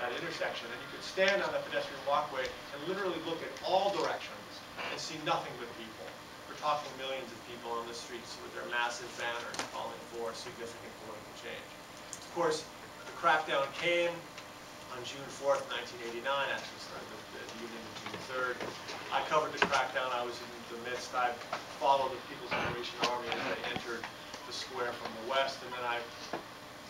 that intersection, and you could stand on the pedestrian walkway and literally look at all directions and see nothing but people. We're talking millions of people on the streets with their massive banners calling for significant political change. Of course, the crackdown came on June 4th, 1989, actually started the evening of June 3rd. I covered the crackdown. I was in the midst. I followed the People's Liberation Army as they entered the square from the west, and then I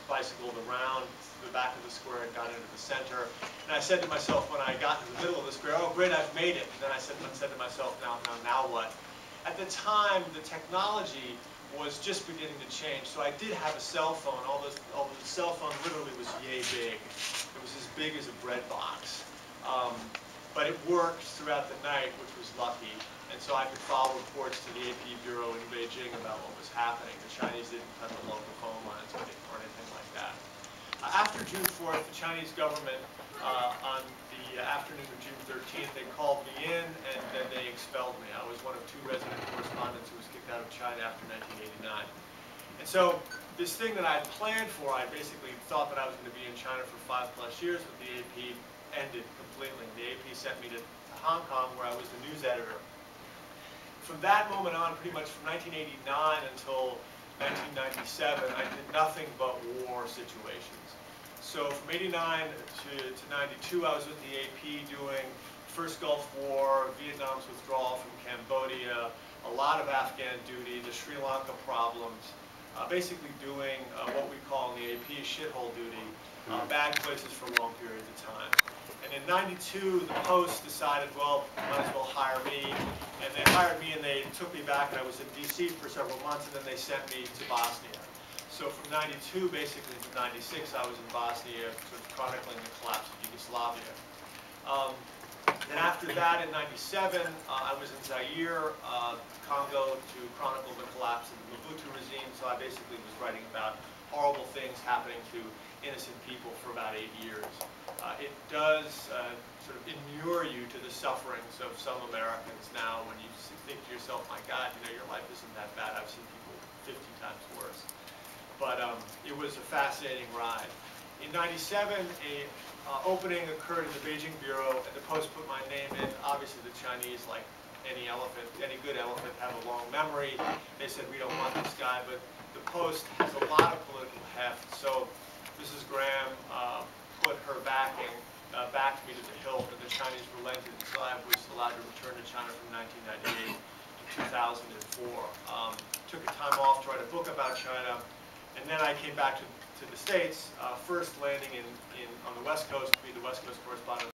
bicycled around the back of the square and got into the center. And I said to myself when I got to the middle of the square, oh great, I've made it. And then I said to myself, now what? At the time, the technology was just beginning to change. So I did have a cell phone, although the cell phone literally was yay big. It was as big as a bread box. But it worked throughout the night, which was lucky. And so I could follow reports to the AP Bureau in Beijing about what was happening. The Chinese didn't cut the local phone lines or anything like that. After June 4th, the Chinese government, on the afternoon of June 13th, they called me in and then they expelled me. I was one of 2 resident correspondents who was kicked out of China after 1989. And so this thing that I had planned for, I basically thought that I was going to be in China for 5+ years with the AP, ended completely. The AP sent me to Hong Kong, where I was the news editor. From that moment on, pretty much from 1989 until 1997, I did nothing but war situations. So from 89 to 92, I was with the AP doing First Gulf War, Vietnam's withdrawal from Cambodia, a lot of Afghan duty, the Sri Lanka problems, basically doing what we call in the AP shithole duty, bad places for long periods of time. And in 92, the Post decided, well, might as well hire me. And they hired me and they took me back, and I was in DC for several months, and then they sent me to Bosnia. So from 92 basically to 96, I was in Bosnia, sort of chronicling the collapse of Yugoslavia. Then after that, in 97, I was in Zaire, Congo, to chronicle the collapse of the Mobutu regime. So I basically was writing about horrible things happening to innocent people for about 8 years. It does sort of inure you to the sufferings of some Americans now when you think to yourself, my God, your life isn't that bad. I've seen people 50 times worse. But it was a fascinating ride. In 97, a opening occurred in the Beijing Bureau, and the Post put my name in. Obviously, the Chinese, like any elephant, any good elephant, have a long memory. They said, we don't want this guy, but the Post has a lot of political heft. So Mrs. Graham put her backed me to the hilt, and the Chinese relented until I was allowed to return to China from 1998 to 2004. Took a time off to write a book about China, and then I came back to the States, first landing on the West Coast to be the West Coast correspondent